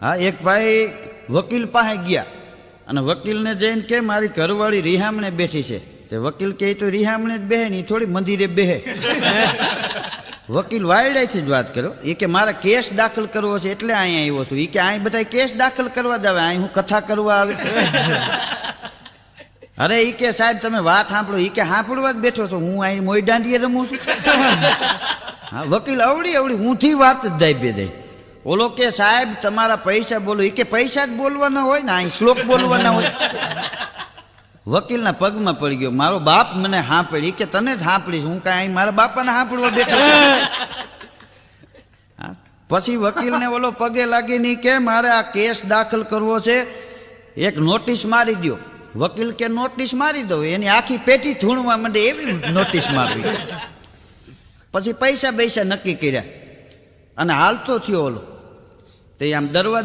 હા, એક ભાઈ વકીલ પાસે ગયા અને વકીલને જઈને કે મારી ઘરવાળી રિહામણે બેઠી છે. તે વકીલ કે તો રિહામણે જ બેહે ને થોડી મંદિરે બેહે. વકીલ વાયડાથી જ વાત કર્યો. એ કે મારે કેસ દાખલ કરવો છે એટલે અહીંયા આવ્યો છું. એ કે અહીં બધા કેસ દાખલ કરવા જ આવે, અહીં હું કથા કરવા આવે. અરે એ કે સાહેબ તમે વાત સાંભળો. એ કે સાંભળવા જ બેઠો છો, હું અહીં મોઈ દાંડીએ રમું છું. હા, વકીલ અવળી ઊંધી વાત જ દાઈ દે. ઓલો કે સાહેબ તમારા પૈસા બોલો. એ કે પૈસા જ બોલવાના હોય ને, અહીં શ્લોક બોલવાના હોય. વકીલના પગમાં પડી ગયો. મારો બાપ મને સાંભળી. કે તને જ સાંભળીશ, હું કાંઈ અહીં મારા બાપાને સાંભળવા બેઠો. પછી વકીલને ઓલો પગે લાગીને કે મારે આ કેસ દાખલ કરવો છે, એક નોટિસ મારી દો. વકીલ કે નોટિસ મારી દો. એની આખી પેટી ધૂણવા માંડે એવી નોટિસ મારવી. પછી પૈસા નક્કી કર્યા અને હાલતો થયો ઓલો. તે આમ દરવાજા